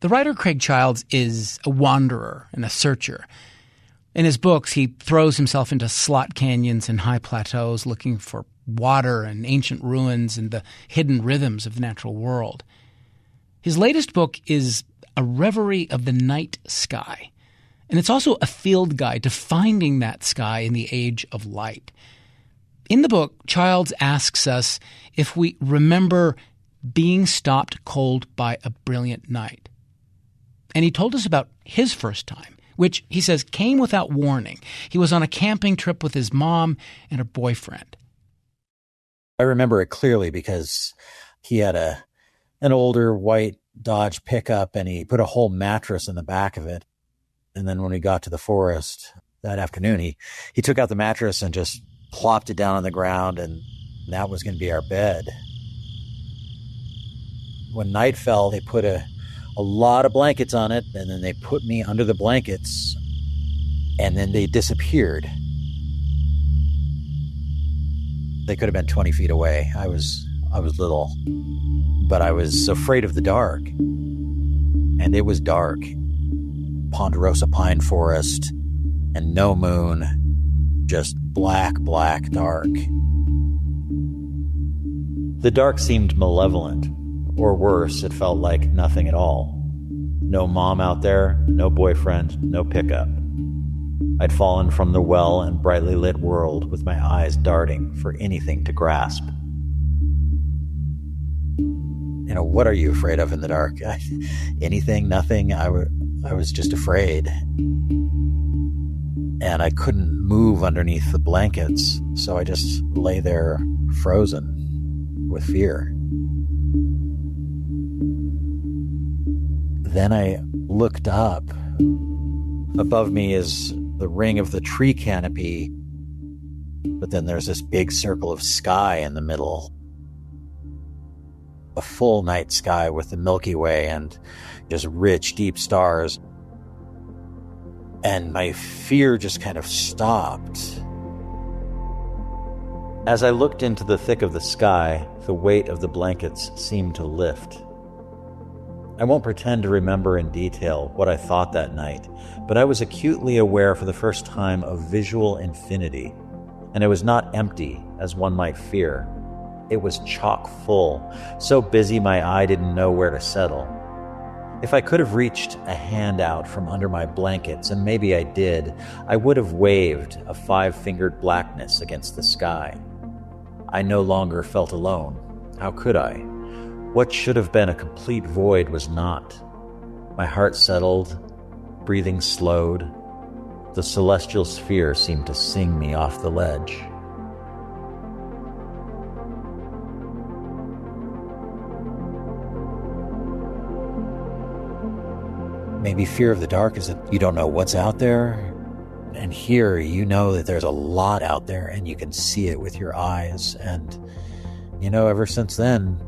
The writer Craig Childs is a wanderer and a searcher. In his books, he throws himself into slot canyons and high plateaus looking for water and ancient ruins and the hidden rhythms of the natural world. His latest book is A Reverie of the Night Sky, and it's also a field guide to finding that sky in the age of light. In the book, Childs asks us if we remember being stopped cold by a brilliant night. And he told us about his first time, which, he says, came without warning. He was on a camping trip with his mom and her boyfriend. I remember it clearly because he had an older white Dodge pickup and he put a whole mattress in the back of it. And then when we got to the forest that afternoon, he took out the mattress and just plopped it down on the ground, and that was going to be our bed. When night fell, they put a lot of blankets on it, and then they put me under the blankets, and then they disappeared. They could have been 20 feet away. I was little, but I was afraid of the dark. And it was dark. Ponderosa pine forest and no moon, just black dark. The dark seemed malevolent, or worse, it felt like nothing at all. No mom out there, no boyfriend, no pickup. I'd fallen from the well and brightly lit world with my eyes darting for anything to grasp. You know, what are you afraid of in the dark? Anything, nothing. I was just afraid. And I couldn't move underneath the blankets, so I just lay there frozen with fear. Then I looked up. Above me is the ring of the tree canopy, but then there's this big circle of sky in the middle. A full night sky with the Milky Way and just rich, deep stars. And my fear just kind of stopped. As I looked into the thick of the sky, the weight of the blankets seemed to lift. I won't pretend to remember in detail what I thought that night, but I was acutely aware for the first time of visual infinity, and it was not empty, as one might fear. It was chock full, so busy my eye didn't know where to settle. If I could have reached a hand out from under my blankets, and maybe I did, I would have waved a 5-fingered blackness against the sky. I no longer felt alone. How could I? What should have been a complete void was not. My heart settled, breathing slowed. The celestial sphere seemed to sing me off the ledge. Maybe fear of the dark is that you don't know what's out there. And here you know that there's a lot out there and you can see it with your eyes. And, you know, ever since then,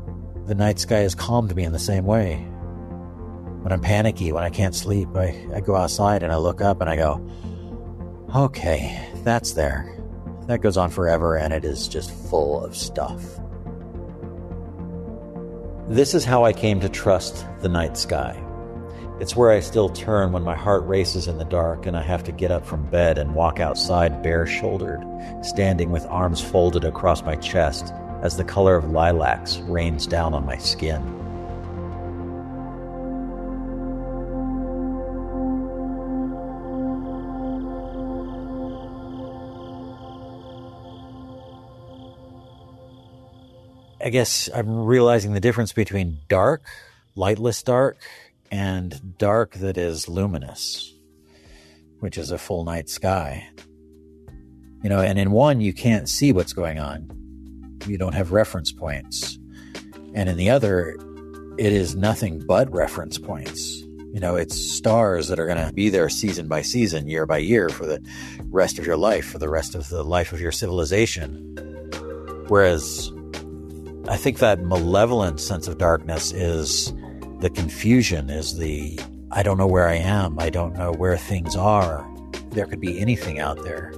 the night sky has calmed me in the same way. When I'm panicky, when I can't sleep, I go outside and I look up and I go, okay, that's there. That goes on forever and it is just full of stuff. This is how I came to trust the night sky. It's where I still turn when my heart races in the dark and I have to get up from bed and walk outside bare-shouldered, standing with arms folded across my chest as the color of lilacs rains down on my skin. I guess I'm realizing the difference between dark, lightless dark, and dark that is luminous, which is a full night sky. You know, and in one, you can't see what's going on. You don't have reference points. And in the other, it is nothing but reference points. You know, it's stars that are going to be there season by season, year by year, for the rest of your life, for the rest of the life of your civilization. Whereas I think that malevolent sense of darkness is the confusion, is the, I don't know where I am. I don't know where things are. There could be anything out there.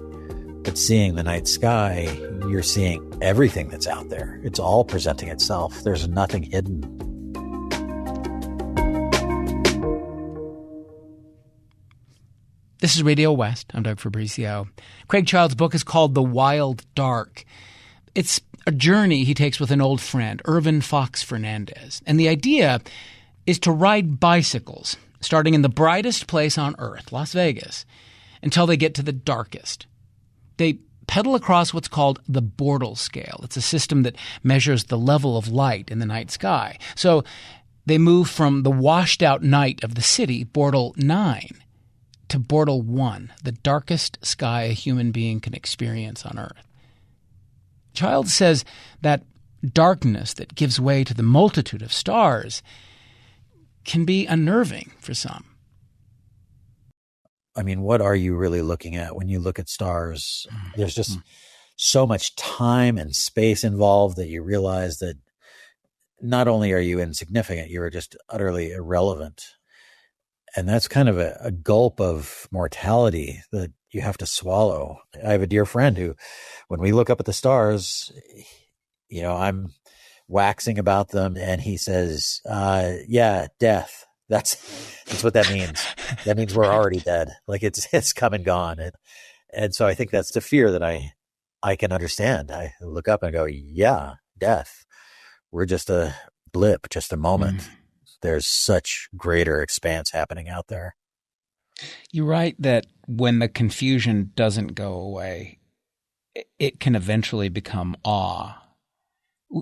But seeing the night sky, you're seeing everything that's out there. It's all presenting itself. There's nothing hidden. This is Radio West. I'm Doug Fabrizio. Craig Child's book is called The Wild Dark. It's a journey he takes with an old friend, Irvin Fox Fernandez. And the idea is to ride bicycles, starting in the brightest place on Earth, Las Vegas, until they get to the darkest. They pedal across what's called the Bortle scale. It's a system that measures the level of light in the night sky. So they move from the washed-out night of the city, Bortle 9, to Bortle 1, the darkest sky a human being can experience on Earth. Child says that darkness that gives way to the multitude of stars can be unnerving for some. I mean, what are you really looking at when you look at stars? There's just so much time and space involved that you realize that not only are you insignificant, you are just utterly irrelevant. And that's kind of a gulp of mortality that you have to swallow. I have a dear friend who, when we look up at the stars, I'm waxing about them, and he says, yeah, death. That's what that means. That means we're already dead. Like it's come and gone. And so I think that's the fear that I can understand. I look up and go, yeah, death. We're just a blip, just a moment. There's such greater expanse happening out there. You write that when the confusion doesn't go away, it can eventually become awe.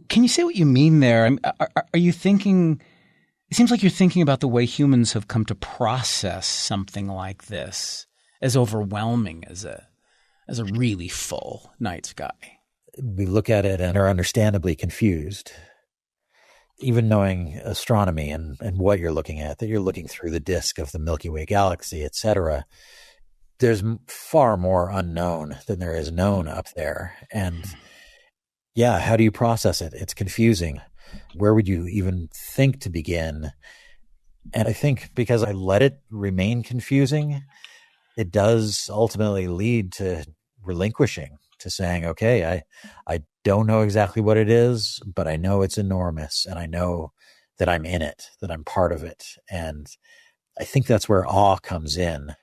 Can you say what you mean there? Are you thinking – it seems like you're thinking about the way humans have come to process something like this as overwhelming as a really full night sky. We look at it and are understandably confused. Even knowing astronomy and what you're looking at, that you're looking through the disk of the Milky Way galaxy, et cetera, there's far more unknown than there is known up there. And yeah, how do you process it? It's confusing. Where would you even think to begin? And I think because I let it remain confusing, it does ultimately lead to relinquishing, to saying, okay, I don't know exactly what it is, but I know it's enormous, and I know that I'm in it, that I'm part of it. And I think that's where awe comes in,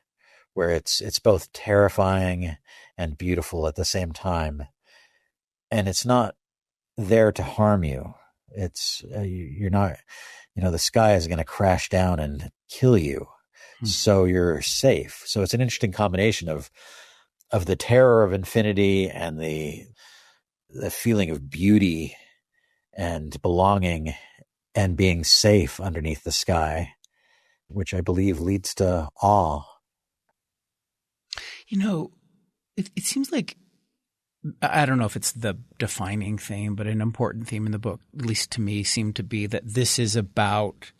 where it's both terrifying and beautiful at the same time. And it's not there to harm you. It's you're not, the sky is going to crash down and kill you. So you're safe. So it's an interesting combination of the terror of infinity and the feeling of beauty and belonging and being safe underneath the sky, which I believe leads to awe. It seems like, I don't know if it's the defining theme, but an important theme in the book, at least to me, seemed to be that this is about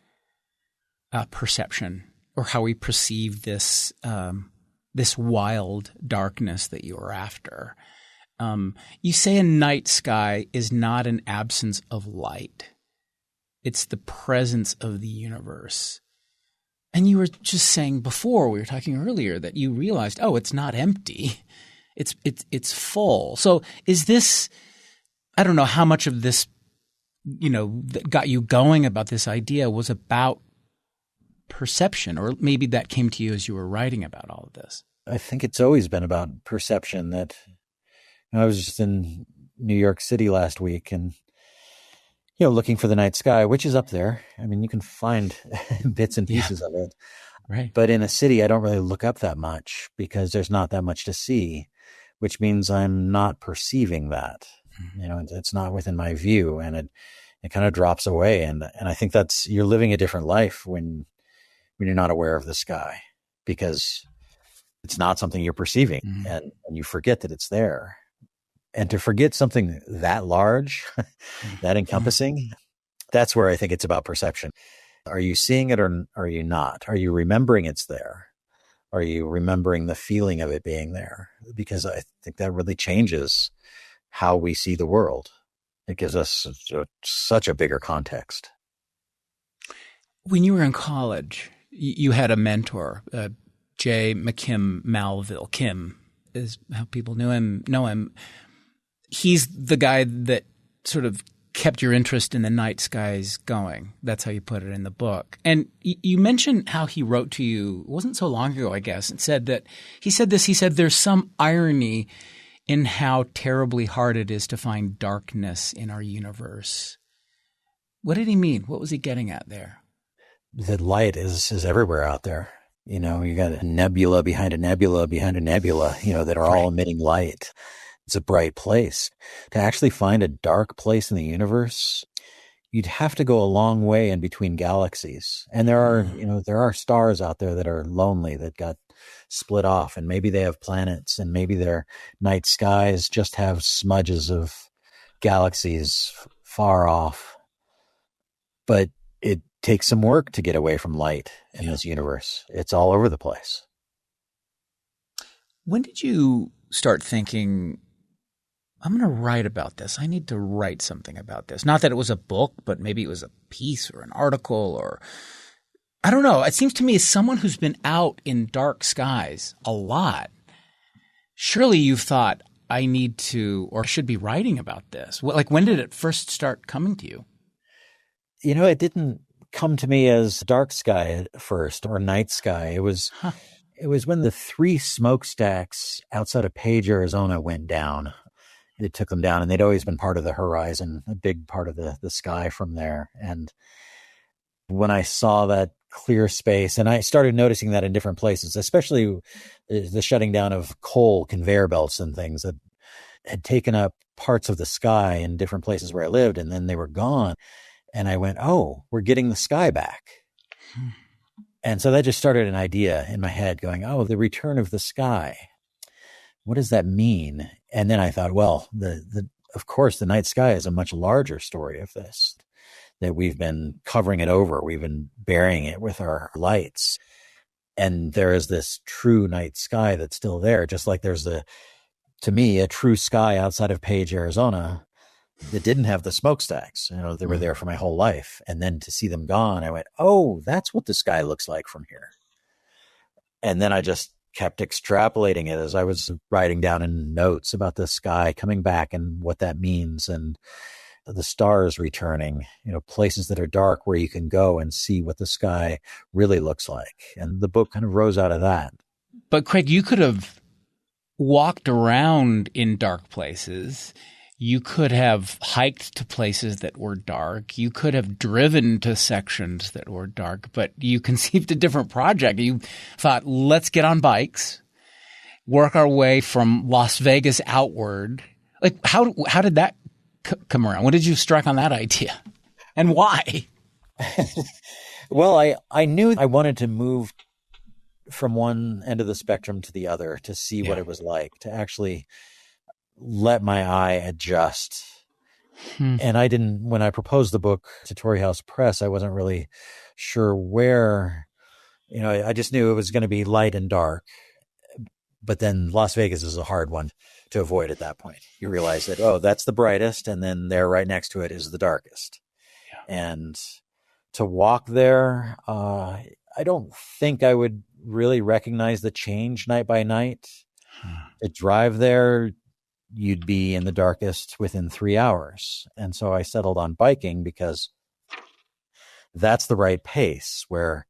perception, or how we perceive this wild darkness that you are after. You say a night sky is not an absence of light. It's the presence of the universe. And you were just saying before, we were talking earlier, that you realized, it's not empty. It's full. So is this, I don't know how much of this, that got you going about this idea was about perception, or maybe that came to you as you were writing about all of this. I think it's always been about perception. That I was just in New York City last week and, looking for the night sky, which is up there. I mean, you can find bits and pieces of it. Right. But in a city, I don't really look up that much because there's not that much to see, which means I'm not perceiving that. It's not within my view, and it kind of drops away. And I think you're living a different life when you're not aware of the sky, because it's not something you're perceiving, and you forget that it's there. And to forget something that large, that encompassing, that's where I think it's about perception. Are you seeing it, or are you not? Are you remembering it's there? Are you remembering the feeling of it being there? Because I think that really changes how we see the world. It gives us such a bigger context. When you were in college, you had a mentor, J. McKim Malville. Kim is how people know him. He's the guy that sort of kept your interest in the night skies going. That's how you put it in the book. And you mentioned how he wrote to you, it wasn't so long ago, I guess, and said that he said there's some irony in how terribly hard it is to find darkness in our universe. What did he mean? What was he getting at there? The light is everywhere out there. You know, you got a nebula behind a nebula behind a nebula, you know, that are all emitting light. It's a bright place. To actually find a dark place in the universe, you'd have to go a long way in between galaxies. And there are stars out there that are lonely, that got split off, and maybe they have planets, and maybe their night skies just have smudges of galaxies far off. But it takes some work to get away from light in this universe. It's all over the place. When did you start thinking, I'm going to write about this? I need to write something about this. Not that it was a book, but maybe it was a piece or an article, or I don't know. It seems to me, as someone who's been out in dark skies a lot, surely you've thought, I need to, or should be writing about this. Like, when did it first start coming to you? You know, it didn't come to me as dark sky at first, or night sky. It was when the 3 smokestacks outside of Page, Arizona went down. It took them down, and they'd always been part of the horizon, a big part of the sky from there. And when I saw that clear space, and I started noticing that in different places, especially the shutting down of coal conveyor belts and things that had taken up parts of the sky in different places where I lived, and then they were gone. And I went, oh, we're getting the sky back. And so that just started an idea in my head going, oh, the return of the sky. What does that mean? And then I thought, well, of course, the night sky is a much larger story of this, that we've been covering it over. We've been burying it with our lights. And there is this true night sky that's still there, just like there's to me, a true sky outside of Page, Arizona, that didn't have the smokestacks. You know, they were there for my whole life. And then to see them gone, I went, oh, that's what the sky looks like from here. And then I just kept extrapolating it as I was writing down in notes about the sky coming back and what that means, and the stars returning, you know, places that are dark where you can go and see what the sky really looks like. And the book kind of rose out of that. But Craig, you could have walked around in dark places. You could have hiked to places that were dark. You could have driven to sections that were dark, but you conceived a different project. You thought, let's get on bikes, work our way from Las Vegas outward. Like, how did that come around? When did you strike on that idea, and why? Well, I knew I wanted to move from one end of the spectrum to the other to see what it was like, to actually let my eye adjust. And I didn't, when I proposed the book to Torrey House Press, I wasn't really sure where, you know, I just knew it was going to be light and dark. But then Las Vegas is a hard one to avoid at that point. You realize that, oh, that's the brightest, and then there right next to it is the darkest. Yeah. And to walk there, I don't think I would really recognize the change night by night. To drive there, you'd be in the darkest within 3 hours. And so I settled on biking because that's the right pace, where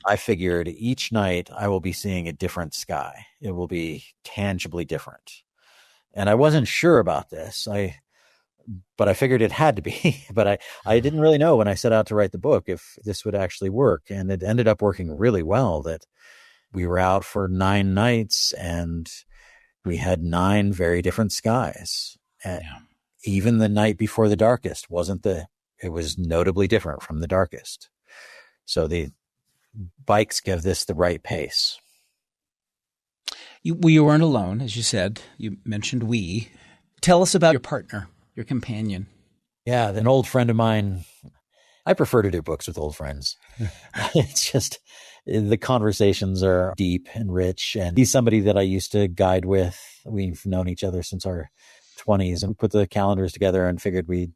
I figured each night I will be seeing a different sky. It will be tangibly different. And I wasn't sure about this. But I figured it had to be. But I didn't really know when I set out to write the book if this would actually work. And it ended up working really well, that we were out for 9 nights and we had 9 very different skies. And even the night before the darkest it was notably different from the darkest. So the bikes give this the right pace. You weren't alone, as you said. You mentioned we. Tell us about your partner, your companion. Yeah, an old friend of mine. I prefer to do books with old friends. It's just, the conversations are deep and rich. And he's somebody that I used to guide with. We've known each other since our 20s, and we put the calendars together and figured we'd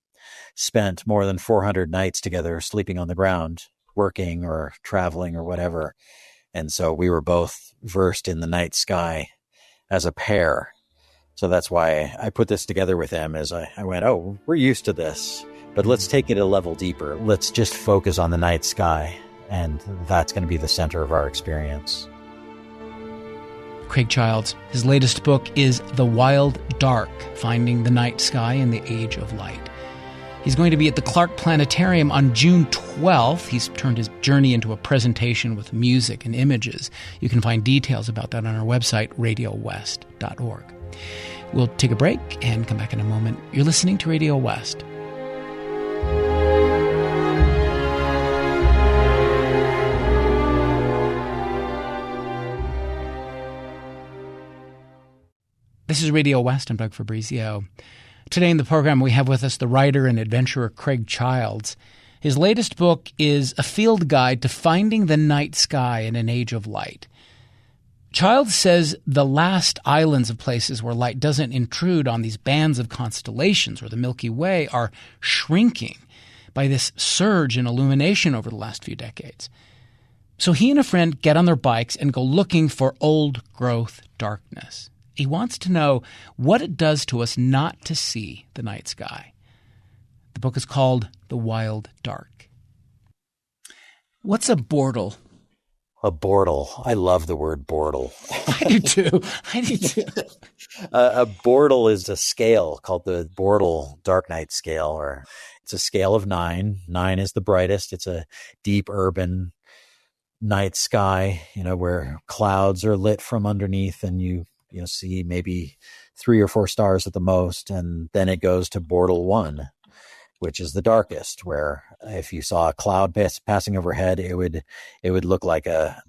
spent more than 400 nights together sleeping on the ground, working or traveling or whatever. And so we were both versed in the night sky as a pair. So that's why I put this together with him, as I went, oh, we're used to this. But let's take it a level deeper. Let's just focus on the night sky, and that's going to be the center of our experience. Craig Childs, his latest book is The Wild Dark, Finding the Night Sky in the Age of Light. He's going to be at the Clark Planetarium on June 12th. He's turned his journey into a presentation with music and images. You can find details about that on our website, radiowest.org. We'll take a break and come back in a moment. You're listening to Radio West. This is Radio West. I'm Doug Fabrizio. Today in the program, we have with us the writer and adventurer Craig Childs. His latest book is a field guide to finding the night sky in an age of light. Childs says the last islands of places where light doesn't intrude on these bands of constellations or the Milky Way are shrinking by this surge in illumination over the last few decades. So he and a friend get on their bikes and go looking for old-growth darkness. He wants to know what it does to us not to see the night sky. The book is called The Wild Dark. What's a bortle? A bortle. I love the word bortle. I do too. A bortle is a scale called the Bortle Dark Night Scale, or it's a scale of 9. 9 is the brightest. It's a deep urban night sky, where clouds are lit from underneath and you see maybe 3 or 4 stars at the most. And then it goes to Bortle 1, which is the darkest, where if you saw a cloud passing overhead, it would look like a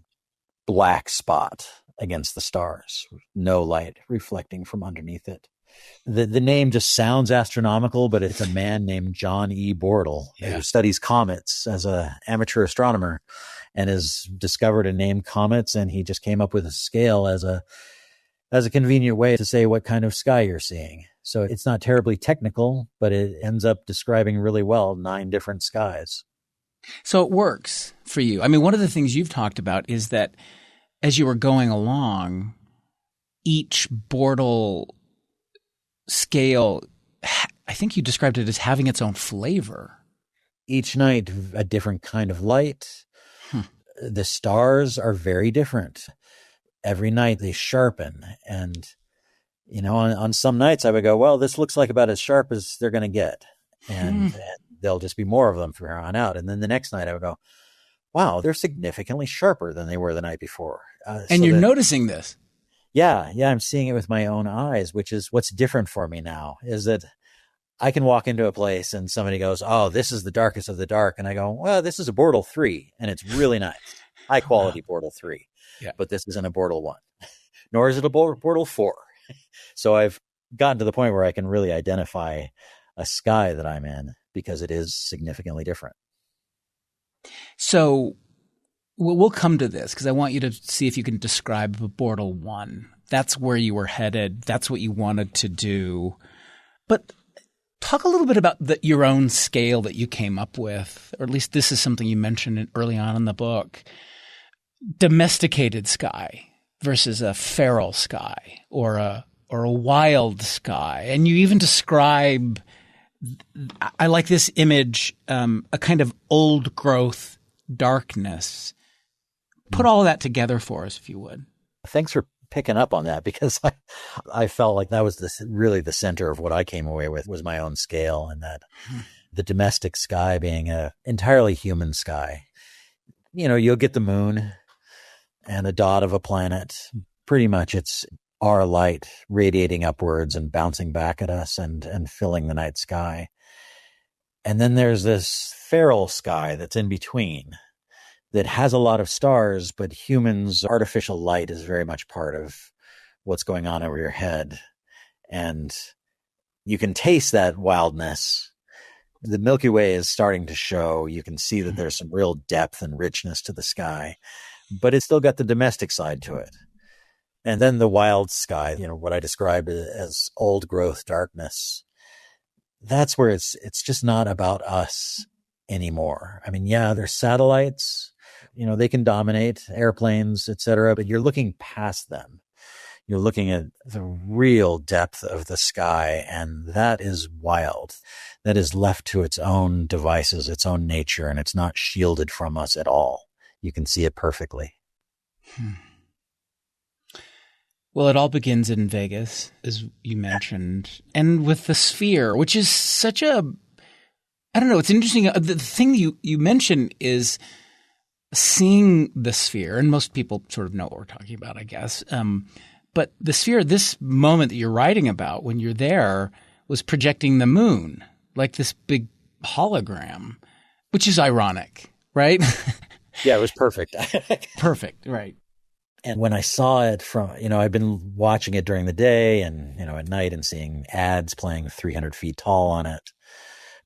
black spot against the stars, no light reflecting from underneath it. The name just sounds astronomical, but it's a man named John E. Bortle who studies comets as an amateur astronomer and has discovered and named comets. And he just came up with a scale as a convenient way to say what kind of sky you're seeing. So it's not terribly technical, but it ends up describing really well 9 different skies. So it works for you. I mean, one of the things you've talked about is that as you were going along, each Bortle scale, I think you described it as having its own flavor. Each night, a different kind of light. The stars are very different. Every night they sharpen. And, on some nights I would go, well, this looks like about as sharp as they're going to get. And there'll just be more of them from here on out. And then the next night I would go, wow, they're significantly sharper than they were the night before. And you're noticing this. Yeah, I'm seeing it with my own eyes, which is what's different for me now, is that I can walk into a place and somebody goes, oh, this is the darkest of the dark. And I go, well, this is a Bortle 3, and it's really nice. High quality Bortle 3. Yeah. But this isn't a Bortle 1, nor is it a Bortle 4. So I've gotten to the point where I can really identify a sky that I'm in because it is significantly different. So we'll come to this because I want you to see if you can describe Bortle 1. That's where you were headed. That's what you wanted to do. But talk a little bit about your own scale that you came up with, or at least this is something you mentioned early on in the book. Domesticated sky versus a feral sky or a wild sky. And you even describe, I like this image, a kind of old growth darkness. Put all of that together for us, if you would. Thanks for picking up on that, because I felt like that was really the center of what I came away with was my own scale, and that the domestic sky being a entirely human sky. You'll get the moon and a dot of a planet. Pretty much it's our light radiating upwards and bouncing back at us and filling the night sky. And then there's this feral sky that's in between that has a lot of stars, but humans' artificial light is very much part of what's going on over your head. And you can taste that wildness. The Milky Way is starting to show. You can see that there's some real depth and richness to the sky, but it's still got the domestic side to it. And then the wild sky, what I described as old growth darkness, that's where it's just not about us anymore. I mean, there's satellites, they can dominate airplanes, etc., but you're looking past them. You're looking at the real depth of the sky, and that is wild. That is left to its own devices, its own nature, and it's not shielded from us at all. You can see it perfectly. Well, it all begins in Vegas, as you mentioned, and with the sphere, which is such a, I don't know, it's interesting. The thing you mentioned is seeing the sphere, and most people sort of know what we're talking about, I guess. But the sphere, this moment that you're writing about when you're there, was projecting the moon, like this big hologram, which is ironic, right? Yeah, it was perfect. Perfect, right. And when I saw it from, I've been watching it during the day and, at night and seeing ads playing 300 feet tall on it.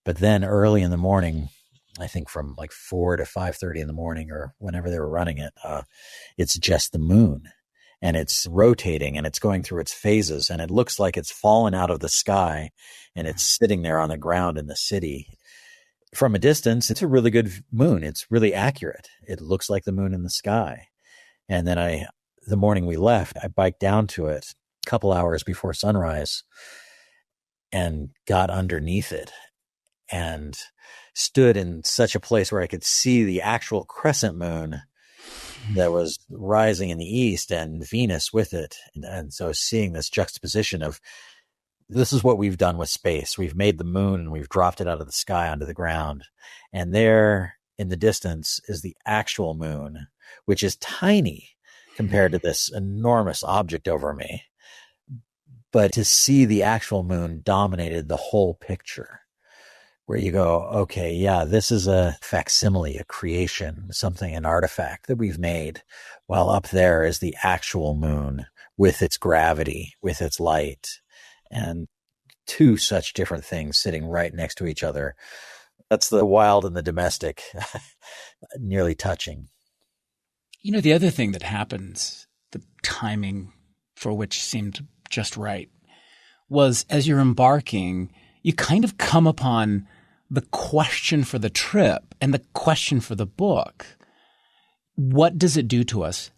But then early in the morning, I think from like 4 to 5:30 in the morning or whenever they were running it, it's just the moon. And it's rotating and it's going through its phases, and it looks like it's fallen out of the sky and it's sitting there on the ground in the city. From a distance, it's a really good moon. It's really accurate. It looks like the moon in the sky. And then the morning we left, I biked down to it a couple hours before sunrise and got underneath it and stood in such a place where I could see the actual crescent moon that was rising in the east and Venus with it. And so seeing this juxtaposition of, this is what we've done with space. We've made the moon and we've dropped it out of the sky onto the ground. And there in the distance is the actual moon, which is tiny compared to this enormous object over me. But to see the actual moon dominated the whole picture, where you go, okay, yeah, this is a facsimile, a creation, an artifact that we've made, while up there is the actual moon with its gravity, with its light, and two such different things sitting right next to each other. That's the wild and the domestic, nearly touching. The other thing that happens, the timing for which seemed just right, was as you're embarking, you kind of come upon the question for the trip and the question for the book. What does it do to us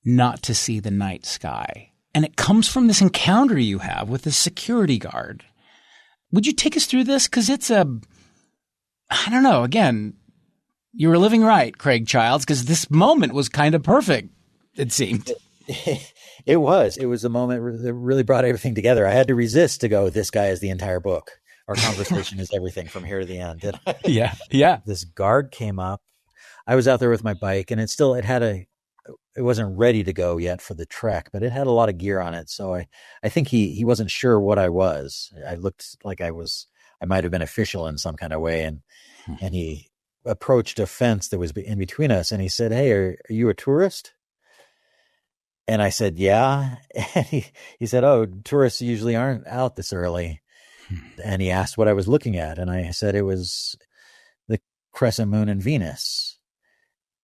not to see the night sky? And it comes from this encounter you have with the security guard. Would you take us through this? Because it's I don't know, again, you were living right, Craig Childs, because this moment was kind of perfect, it seemed. It was. It was a moment that really brought everything together. I had to resist to go, this guy is the entire book. Our conversation is everything from here to the end. Yeah. This guard came up. I was out there with my bike, and it wasn't ready to go yet for the trek, but it had a lot of gear on it. So I think he wasn't sure what I was. I looked like I might have been official in some kind of way. And he approached a fence that was in between us, and he said, "Hey, are you a tourist?" And I said, "Yeah." And he said, "Oh, tourists usually aren't out this early." And he asked what I was looking at. And I said it was the crescent moon and Venus.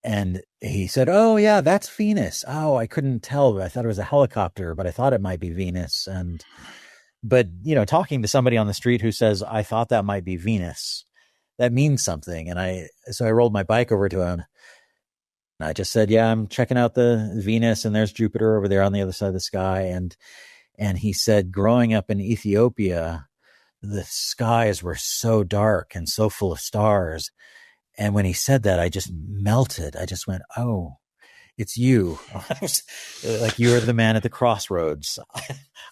And he said, "Oh, yeah, that's Venus." Oh, I couldn't tell. I thought it was a helicopter, but I thought it might be Venus. But talking to somebody on the street who says, "I thought that might be Venus," that means something. And so I rolled my bike over to him. And I just said, "Yeah, I'm checking out the Venus, and there's Jupiter over there on the other side of the sky." And he said, growing up in Ethiopia, the skies were so dark and so full of stars. And when he said that, I just melted. I just went, "Oh, it's you." Like, you are the man at the crossroads.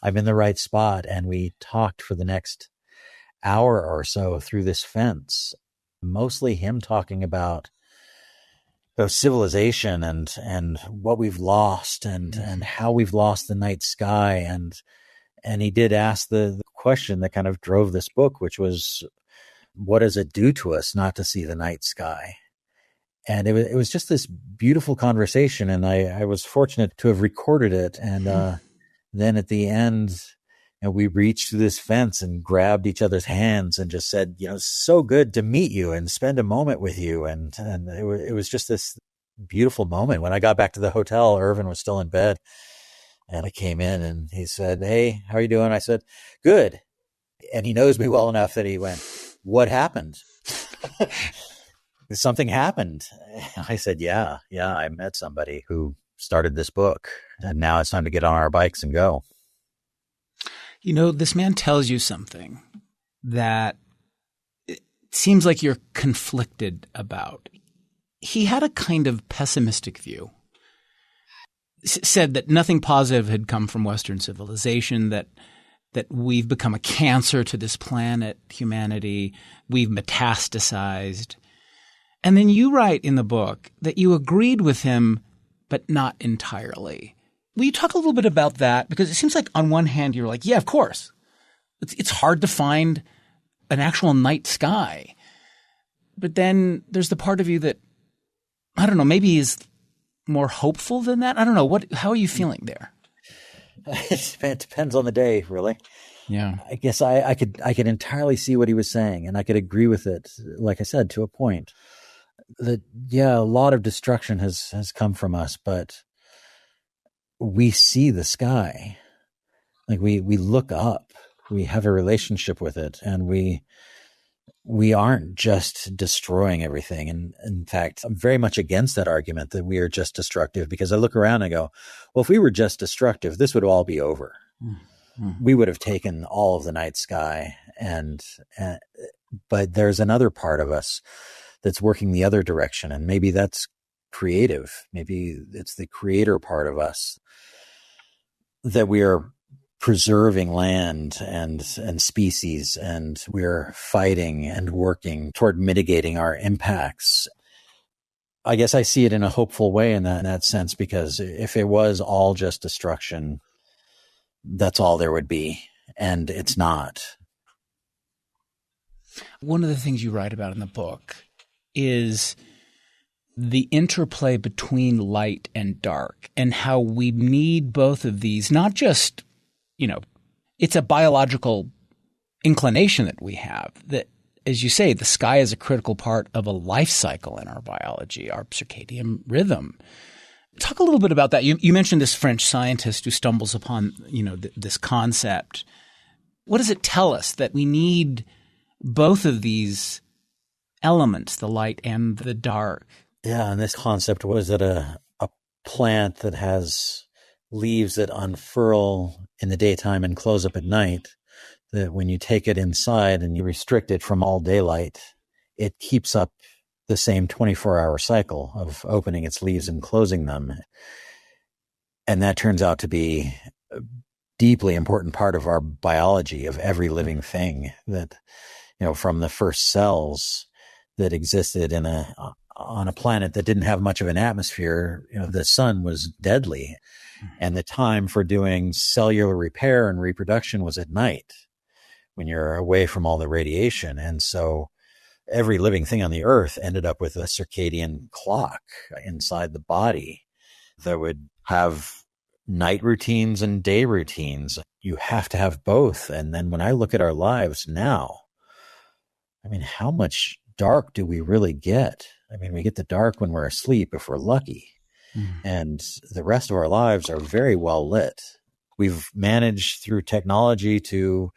I'm in the right spot. And we talked for the next hour or so through this fence, mostly him talking about civilization and what we've lost and how we've lost the night sky. And he did ask the question that kind of drove this book, which was, what does it do to us not to see the night sky? And it was just this beautiful conversation. And I was fortunate to have recorded it. And then at the end, we reached through this fence and grabbed each other's hands and just said, "So good to meet you and spend a moment with you." And it was just this beautiful moment. When I got back to the hotel, Irvin was still in bed. And I came in and he said, "Hey, how are you doing?" I said, "Good." And he knows me well enough that he went, "What happened?" Something happened. I said, yeah, I met somebody who started this book. And now it's time to get on our bikes and go. This man tells you something that it seems like you're conflicted about. He had a kind of pessimistic view. Said that nothing positive had come from Western civilization, that we've become a cancer to this planet, humanity, we've metastasized. And then you write in the book that you agreed with him, but not entirely. Will you talk a little bit about that? Because it seems like on one hand you're like, yeah, of course. It's hard to find an actual night sky. But then there's the part of you that, I don't know, maybe is more hopeful than that? I don't know. How are you feeling there? It depends on the day, really. Yeah. I guess I could entirely see what he was saying, and I could agree with it, like I said, to a point. That, yeah, a lot of destruction has come from us, but we see the sky. Like we look up, we have a relationship with it, and we aren't just destroying everything. And in fact, I'm very much against that argument that we are just destructive, because I look around and go, well, if we were just destructive, this would all be over. Mm-hmm. We would have taken all of the night sky. But there's another part of us that's working the other direction. And maybe that's creative. Maybe it's the creator part of us, that we are preserving land and species, and we're fighting and working toward mitigating our impacts. I guess I see it in a hopeful way in that sense, because if it was all just destruction, that's all there would be, and it's not. One of the things you write about in the book is the interplay between light and dark, and how we need both of these, not just it's a biological inclination that we have, that, as you say, the sky is a critical part of a life cycle in our biology, our circadian rhythm. Talk a little bit about that. You mentioned this French scientist who stumbles upon, this concept. What does it tell us? That we need both of these elements, the light and the dark. Yeah, and this concept was that a plant that has leaves that unfurl in the daytime and close up at night, that when you take it inside and you restrict it from all daylight, it keeps up the same 24-hour cycle of opening its leaves and closing them. And that turns out to be a deeply important part of our biology, of every living thing, that, from the first cells that existed on a planet that didn't have much of an atmosphere, the sun was deadly. And the time for doing cellular repair and reproduction was at night, when you're away from all the radiation. And so every living thing on the earth ended up with a circadian clock inside the body that would have night routines and day routines. You have to have both. And then when I look at our lives now, how much dark do we really get? We get the dark when we're asleep, if we're lucky. And the rest of our lives are very well lit. We've managed through technology to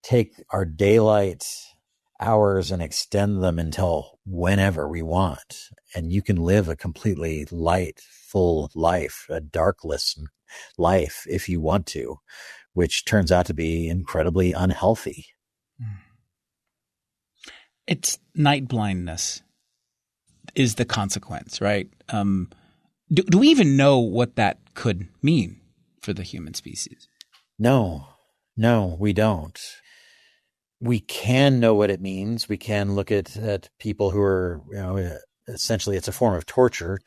take our daylight hours and extend them until whenever we want. And you can live a completely light, full life, a darkless life if you want to, which turns out to be incredibly unhealthy. It's night blindness is the consequence, right? Do we even know what that could mean for the human species? No, we don't. We can know what it means. We can look at people who are, essentially it's a form of torture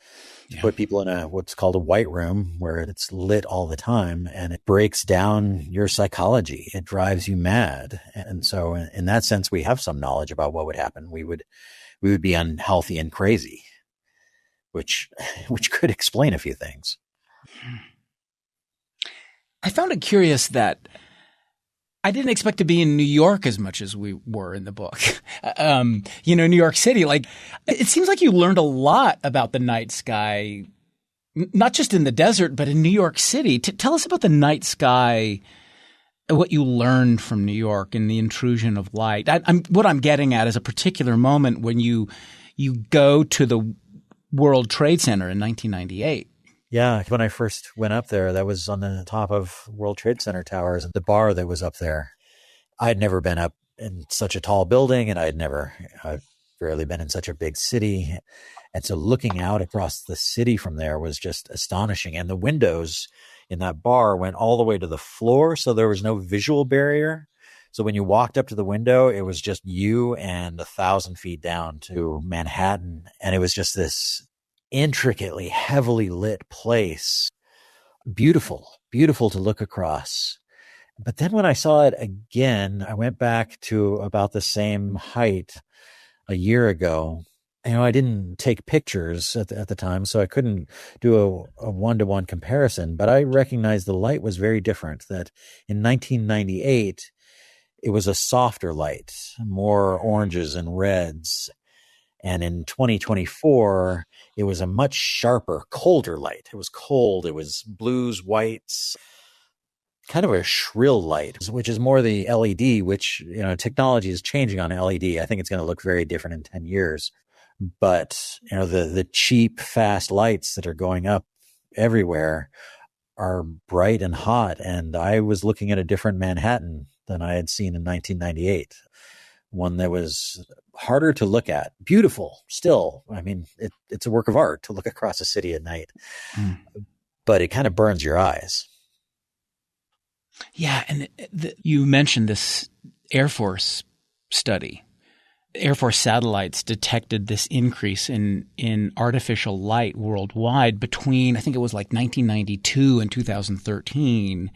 to put people in what's called a white room, where it's lit all the time, and it breaks down your psychology. It drives you mad. And so in that sense, we have some knowledge about what would happen. We would be unhealthy and crazy, which could explain a few things. I found it curious that I didn't expect to be in New York as much as we were in the book. New York City, it seems like you learned a lot about the night sky, not just in the desert, but in New York City. Tell us about the night sky, what you learned from New York and the intrusion of light. What I'm getting at is a particular moment when you go to the World Trade Center in 1998. Yeah, when I first went up there, that was on the top of World Trade Center towers, the bar that was up there. I'd never been up in such a tall building, and I'd rarely been in such a big city. And so looking out across the city from there was just astonishing. And the windows in that bar went all the way to the floor, so there was no visual barrier. So when you walked up to the window, it was just you and 1,000 feet down to Manhattan. And it was just this intricately, heavily lit place. Beautiful, beautiful to look across. But then when I saw it again, I went back to about the same height a year ago. I didn't take pictures at the time, so I couldn't do a one-to-one comparison, but I recognized the light was very different, that in 1998, it was a softer light, more oranges and reds. And in 2024, it was a much sharper, colder light. It was cold. It was blues, whites, kind of a shrill light, which is more the LED, which, technology is changing on LED. I think it's going to look very different in 10 years. But, the cheap, fast lights that are going up everywhere are bright and hot. And I was looking at a different Manhattan than I had seen in 1998. One that was harder to look at. Beautiful still. I mean, it's a work of art to look across a city at night. But it kind of burns your eyes. Yeah. And you mentioned this Air Force study. Air Force satellites detected this increase in artificial light worldwide between, I think it was like 1992 and 2013.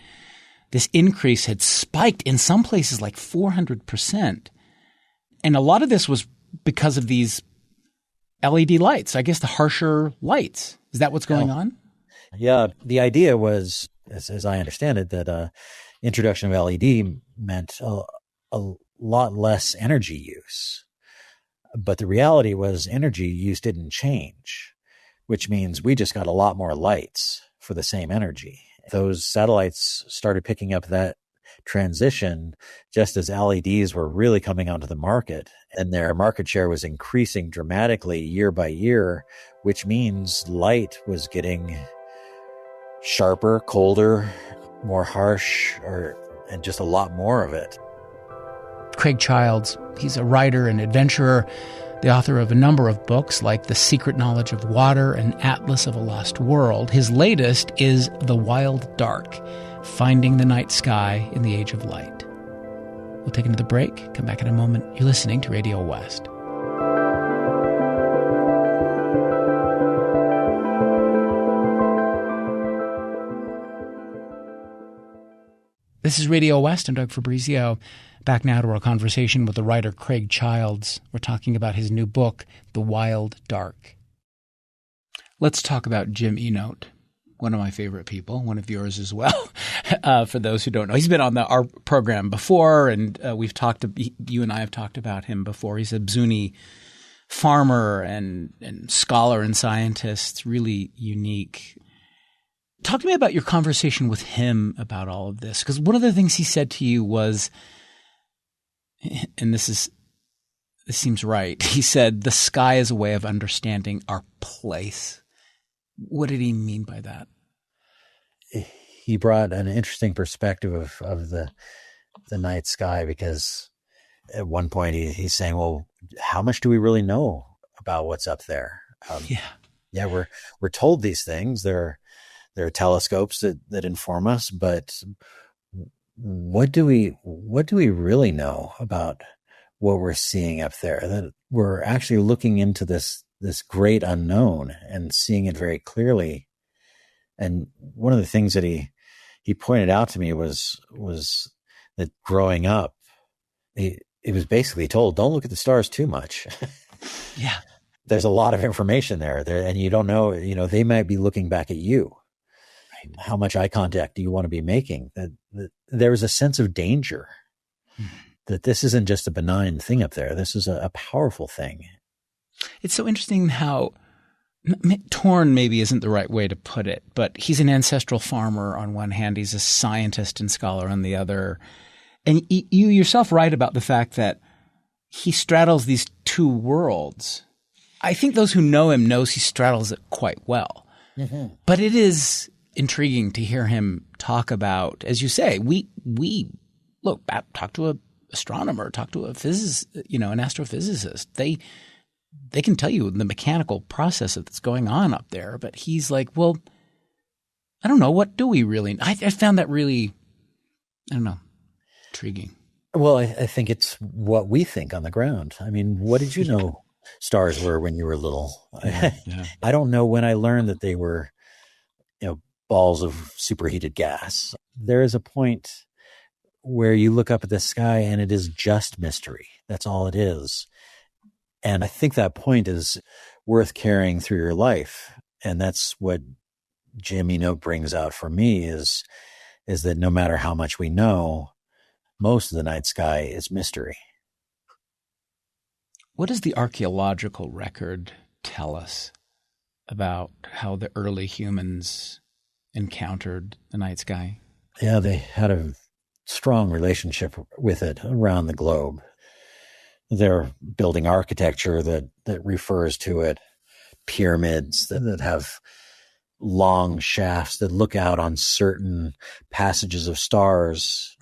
This increase had spiked in some places like 400%. And a lot of this was because of these LED lights, I guess the harsher lights. Is that what's going on? Yeah. The idea was, as I understand it, that introduction of LED meant a lot less energy use. But the reality was energy use didn't change, which means we just got a lot more lights for the same energy. Those satellites started picking up that transition just as LEDs were really coming onto the market, and their market share was increasing dramatically year by year, which means light was getting sharper, colder, more harsh, and just a lot more of it. Craig Childs, he's a writer and adventurer, the author of a number of books like The Secret Knowledge of Water and Atlas of a Lost World. His latest is The Wild Dark, Finding the Night Sky in the Age of Light. We'll take another break, come back in a moment. You're listening to Radio West. This is Radio West. I'm Doug Fabrizio. Back now to our conversation with the writer Craig Childs. We're talking about his new book, The Wild Dark. Let's talk about Jim Enote, one of my favorite people, one of yours as well. For those who don't know, he's been on our program before, and you and I have talked about him before. He's a Zuni farmer and scholar and scientist, really unique. Talk to me about your conversation with him about all of this, because one of the things he said to you was, and this seems right, he said, the sky is a way of understanding our place. What did he mean by that? He brought an interesting perspective of the night sky, because at one point he's saying, well, how much do we really know about what's up there? We're told these things. There are telescopes that inform us, but what do we really know about what we're seeing up there? That we're actually looking into this great unknown and seeing it very clearly. And one of the things that he pointed out to me was that growing up, it was basically told, don't look at the stars too much. Yeah. There's a lot of information there, and you don't know, they might be looking back at you. How much eye contact do you want to be making? That there's a sense of danger, that this isn't just a benign thing up there. This is a powerful thing. It's so interesting how torn maybe isn't the right way to put it, but he's an ancestral farmer on one hand. He's a scientist and scholar on the other. And you yourself write about the fact that he straddles these two worlds. I think those who know him knows he straddles it quite well. Mm-hmm. But it is intriguing to hear him talk about, as you say, we look, talk to a astronomer, talk to a physicist, an astrophysicist. They can tell you the mechanical process that's going on up there. But he's like, well, I don't know. What do we really? I found that really, I don't know, intriguing. Well, I think it's what we think on the ground. I mean, what did you know stars were when you were little? Yeah. I don't know when I learned that they were, balls of superheated gas. There is a point where you look up at the sky and it is just mystery. That's all it is. And I think that point is worth carrying through your life. And that's what Jim brings out for me is that no matter how much we know, most of the night sky is mystery. What does the archaeological record tell us about how the early humans encountered the night sky? Yeah, they had a strong relationship with it around the globe. They're building architecture that refers to it, pyramids that have long shafts that look out on certain passages of stars.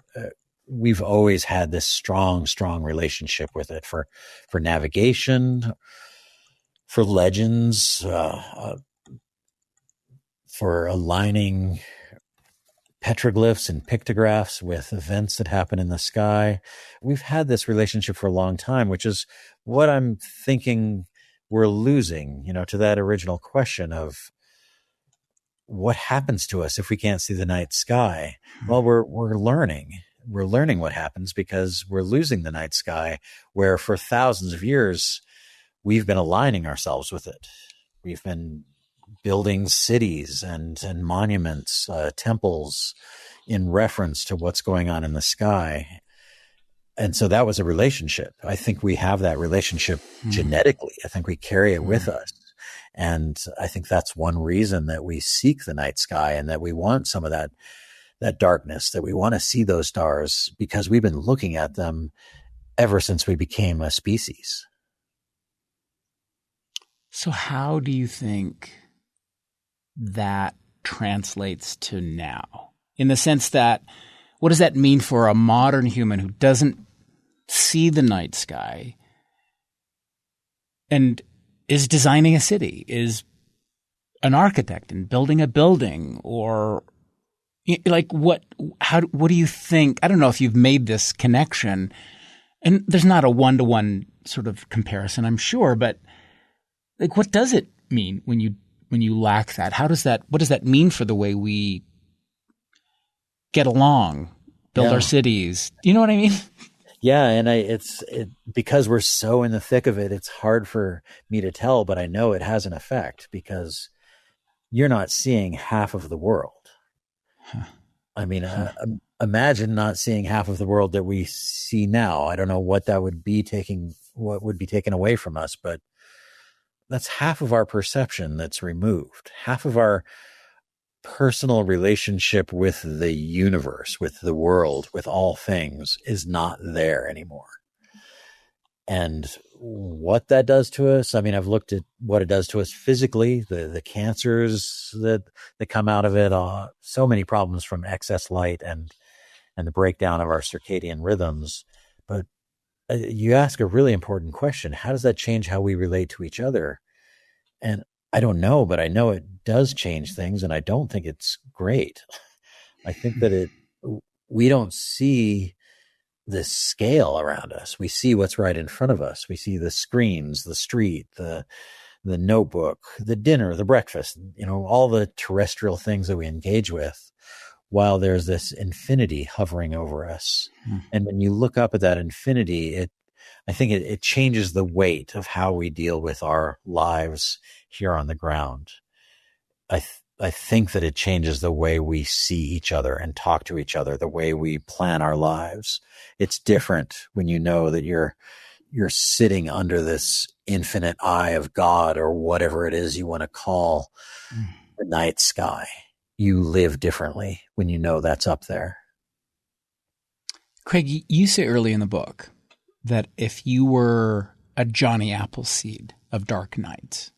We've always had this strong relationship with it for navigation, for legends, for aligning petroglyphs and pictographs with events that happen in the sky. We've had this relationship for a long time, which is what I'm thinking we're losing, to that original question of what happens to us if we can't see the night sky. Well, we're learning. We're learning what happens because we're losing the night sky, where for thousands of years, we've been aligning ourselves with it. We've been building cities and monuments, temples in reference to what's going on in the sky. And so that was a relationship. I think we have that relationship genetically. I think we carry it with us. And I think that's one reason that we seek the night sky and that we want some of that darkness, that we want to see those stars, because we've been looking at them ever since we became a species. So how do you think that translates to now? In the sense that, what does that mean for a modern human who doesn't see the night sky and is designing a city, is an architect and building a building, or like what do you think? I don't know if you've made this connection, and there's not a one-to-one sort of comparison, I'm sure, but like, what does it mean when you lack that? What does that mean for the way we get along, build our cities? You know what I mean? Yeah. And because we're so in the thick of it, it's hard for me to tell, but I know it has an effect because you're not seeing half of the world. Huh. I mean, imagine not seeing half of the world that we see now. I don't know what would be taken away from us, but that's half of our perception that's removed. Half of our personal relationship with the universe, with the world, with all things is not there anymore. And what that does to us, I mean, I've looked at what it does to us physically, the cancers that come out of it, so many problems from excess light and the breakdown of our circadian rhythms. But you ask a really important question. How does that change how we relate to each other? And I don't know, but I know it does change things, and I don't think it's great. I think that we don't see the scale around us. We see what's right in front of us. We see the screens, the street, the notebook, the dinner, the breakfast, all the terrestrial things that we engage with, while there's this infinity hovering over us. And when you look up at that infinity, I think it changes the weight of how we deal with our lives here on the ground. I think that it changes the way we see each other and talk to each other, the way we plan our lives. It's different when you know that you're sitting under this infinite eye of God, or whatever it is you want to call the night sky. You live differently when you know that's up there. Craig, you say early in the book that if you were a Johnny Appleseed of dark nights,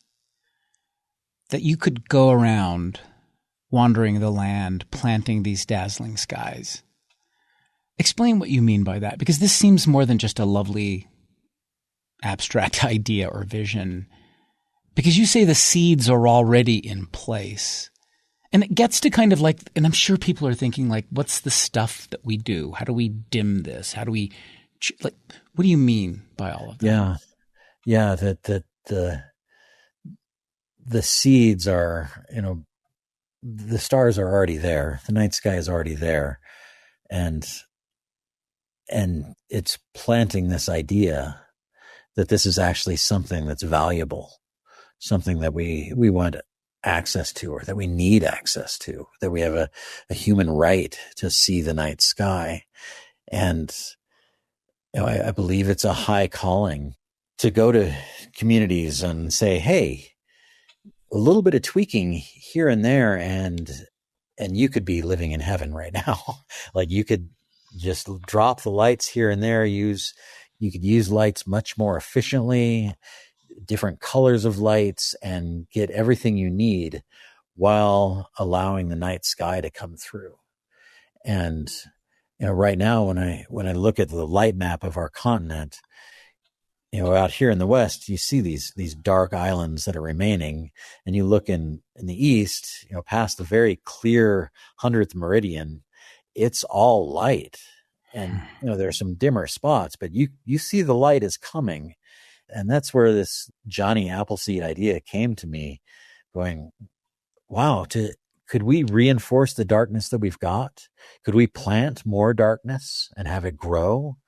that you could go around wandering the land, planting these dazzling skies. Explain what you mean by that, because this seems more than just a lovely abstract idea or vision, because you say the seeds are already in place. And it gets to kind of like, and I'm sure people are thinking like, what's the stuff that we do? How do we dim this? How do we, like, what do you mean by all of that? Yeah. Yeah. That the seeds are, the stars are already there. The night sky is already there. And it's planting this idea that this is actually something that's valuable, something that we want access to, or that we need access to, that we have a human right to see the night sky. And I believe it's a high calling to go to communities and say, hey, a little bit of tweaking here and there, and you could be living in heaven right now. Like, you could just drop the lights here and there, you could use lights much more efficiently, different colors of lights, and get everything you need while allowing the night sky to come through. And right now, when I look at the light map of our continent, out here in the West, you see these dark islands that are remaining, and you look in the East, past the very clear 100th meridian, it's all light. And, there's some dimmer spots, but you see the light is coming. And that's where this Johnny Appleseed idea came to me, going, wow, could we reinforce the darkness that we've got? Could we plant more darkness and have it grow?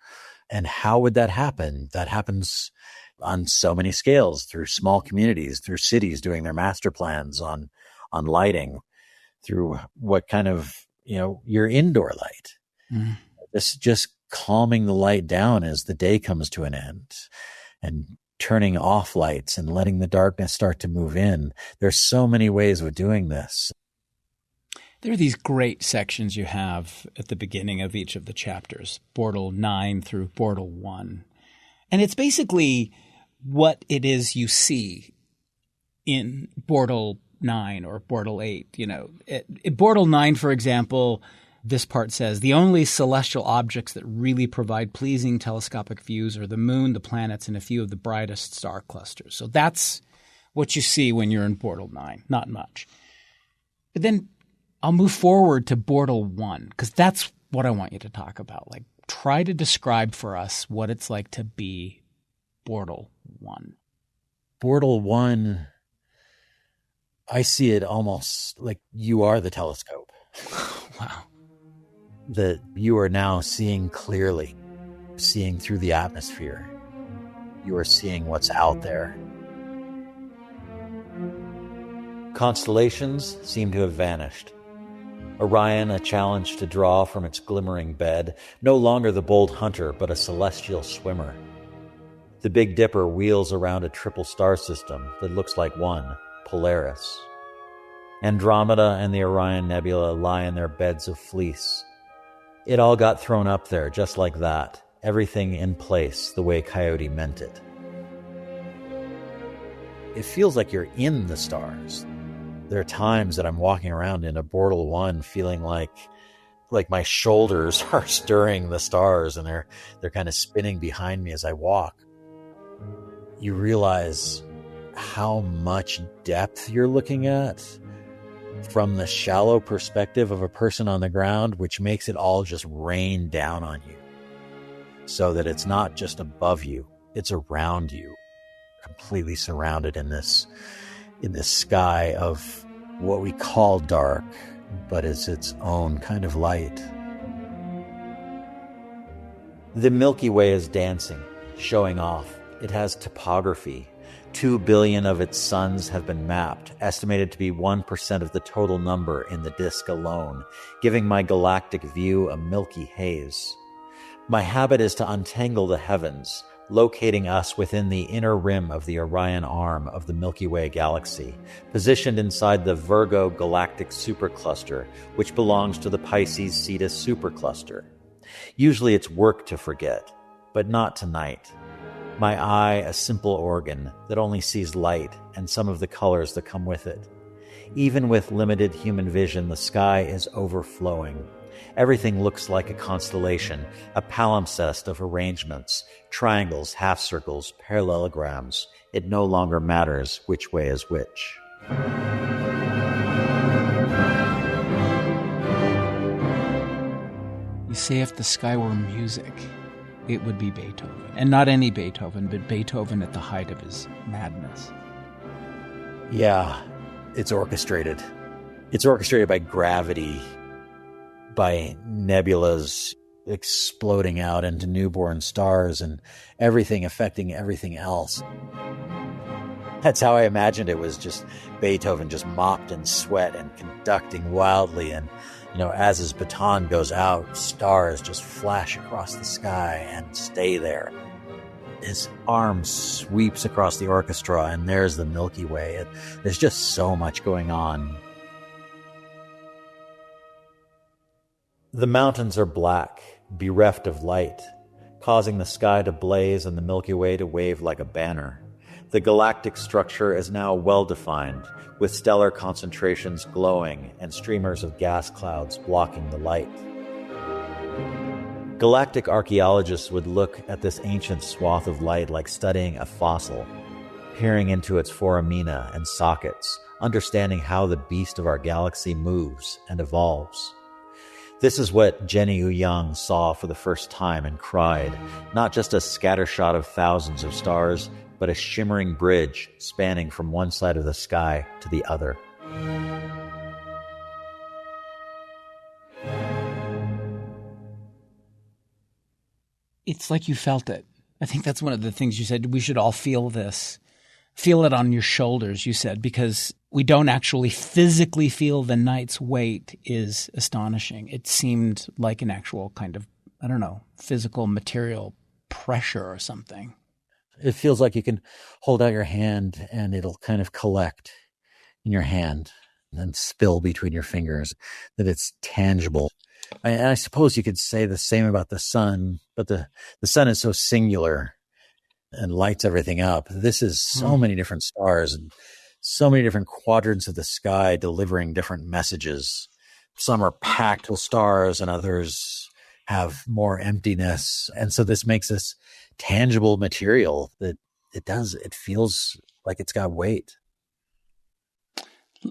And how would that happen? That happens on so many scales, through small communities, through cities doing their master plans on lighting, through what kind of, your indoor light. Mm. This just calming the light down as the day comes to an end, and turning off lights and letting the darkness start to move in. There's so many ways of doing this. There are these great sections you have at the beginning of each of the chapters, Bortle 9 through Bortle 1. And it's basically what it is you see in Bortle 9 or Bortle 8. At Bortle 9, for example, this part says, the only celestial objects that really provide pleasing telescopic views are the moon, the planets, and a few of the brightest star clusters. So that's what you see when you're in Bortle 9, not much. But then I'll move forward to Bortle 1, because that's what I want you to talk about. Like, try to describe for us what it's like to be Bortle 1. Bortle 1, I see it almost like you are the telescope. Wow. That you are now seeing clearly, seeing through the atmosphere. You are seeing what's out there. Constellations seem to have vanished. Orion, a challenge to draw from its glimmering bed, no longer the bold hunter, but a celestial swimmer. The Big Dipper wheels around a triple star system that looks like one, Polaris. Andromeda and the Orion Nebula lie in their beds of fleece. It all got thrown up there just like that, everything in place the way Coyote meant it. It feels like you're in the stars. There are times that I'm walking around in a Bortle 1 feeling like my shoulders are stirring the stars, and they're kind of spinning behind me as I walk. You realize how much depth you're looking at from the shallow perspective of a person on the ground, which makes it all just rain down on you, so that it's not just above you, it's around you, completely surrounded in this sky of what we call dark, but is its own kind of light. The Milky Way is dancing, showing off. It has topography. 2 billion of its suns have been mapped, estimated to be 1% of the total number in the disk alone, giving my galactic view a milky haze. My habit is to untangle the heavens, locating us within the inner rim of the Orion arm of the Milky Way galaxy, positioned inside the Virgo galactic supercluster, which belongs to the Pisces Cetus supercluster. Usually it's work to forget, but not tonight. My eye, a simple organ that only sees light and some of the colors that come with it. Even with limited human vision, the sky is overflowing. Everything looks like a constellation, a palimpsest of arrangements, triangles, half circles, parallelograms. It no longer matters which way is which. You say if the sky were music, it would be Beethoven. And not any Beethoven, but Beethoven at the height of his madness. Yeah, it's orchestrated. It's orchestrated by gravity, by nebulas exploding out into newborn stars and everything affecting everything else. That's how I imagined it, was just Beethoven just mopped in sweat and conducting wildly. And, as his baton goes out, stars just flash across the sky and stay there. His arm sweeps across the orchestra, and there's the Milky Way. There's just so much going on. The mountains are black, bereft of light, causing the sky to blaze and the Milky Way to wave like a banner. The galactic structure is now well-defined, with stellar concentrations glowing and streamers of gas clouds blocking the light. Galactic archaeologists would look at this ancient swath of light like studying a fossil, peering into its foramina and sockets, understanding how the beast of our galaxy moves and evolves. This is what Jenny Ouyang saw for the first time and cried, not just a scattershot of thousands of stars, but a shimmering bridge spanning from one side of the sky to the other. It's like you felt it. I think that's one of the things you said. We should all feel this. Feel it on your shoulders, you said, because we don't actually physically feel the night's weight is astonishing. It seemed like an actual kind of, physical material pressure or something. It feels like you can hold out your hand and it'll kind of collect in your hand and then spill between your fingers, that it's tangible. And I suppose you could say the same about the sun, but the sun is so singular and lights everything up. This is so many different stars and so many different quadrants of the sky delivering different messages. Some are packed with stars and others have more emptiness. And so this makes this tangible material that it feels like it's got weight.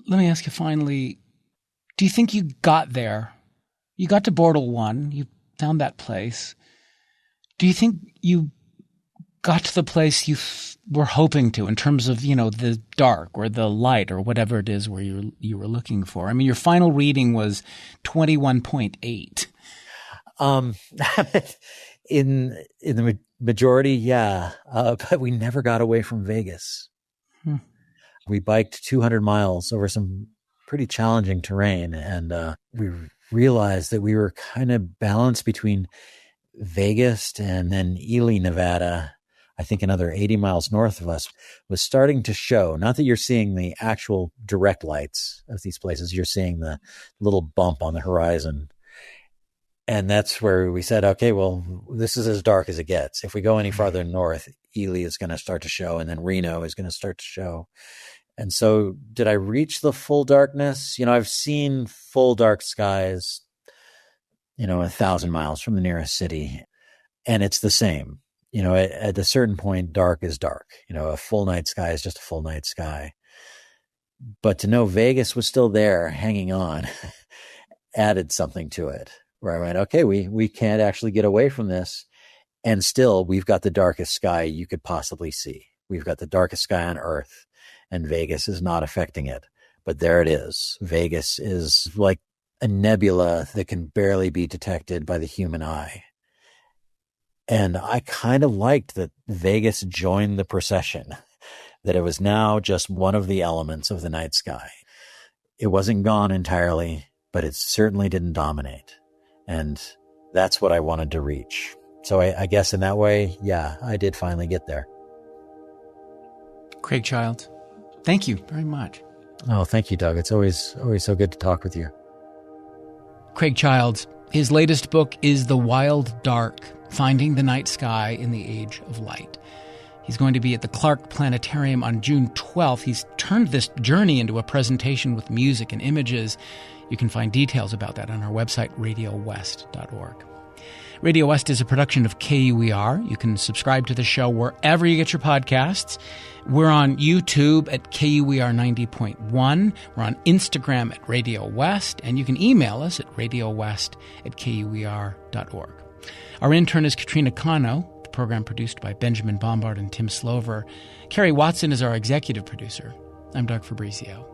Let me ask you finally, do you think you got there? You got to Bortle 1, you found that place. Do you think you got to the place you were hoping to in terms of, the dark or the light or whatever it is where you were looking for? I mean, your final reading was 21.8. In the majority, yeah. But we never got away from Vegas. We biked 200 miles over some pretty challenging terrain, and we realized that we were kind of balanced between Vegas and then Ely, Nevada. I think another 80 miles north of us was starting to show. Not that you're seeing the actual direct lights of these places. You're seeing the little bump on the horizon. And that's where we said, okay, well, this is as dark as it gets. If we go any farther north, Ely is going to start to show, and then Reno is going to start to show. And so did I reach the full darkness? I've seen full dark skies, 1,000 miles from the nearest city. And it's the same. At a certain point, dark is dark. A full night sky is just a full night sky. But to know Vegas was still there hanging on added something to it. Where I went, okay, we can't actually get away from this. And still, we've got the darkest sky you could possibly see. We've got the darkest sky on Earth, and Vegas is not affecting it. But there it is. Vegas is like a nebula that can barely be detected by the human eye. And I kind of liked that Vegas joined the procession, that it was now just one of the elements of the night sky. It wasn't gone entirely, but it certainly didn't dominate. And that's what I wanted to reach. So I guess in that way, yeah, I did finally get there. Craig Childs, thank you very much. Oh, thank you, Doug. It's always so good to talk with you. Craig Childs, his latest book is The Wild Dark, Finding the Night Sky in the Age of Light. He's going to be at the Clark Planetarium on June 12th. He's turned this journey into a presentation with music and images. You can find details about that on our website, radiowest.org. Radio West is a production of KUER. You can subscribe to the show wherever you get your podcasts. We're on YouTube at KUER 90.1. We're on Instagram at Radio West, and you can email us at radiowest@kuer.org. Our intern is Katrina Cano, the program produced by Benjamin Bombard and Tim Slover. Carrie Watson is our executive producer. I'm Doug Fabrizio.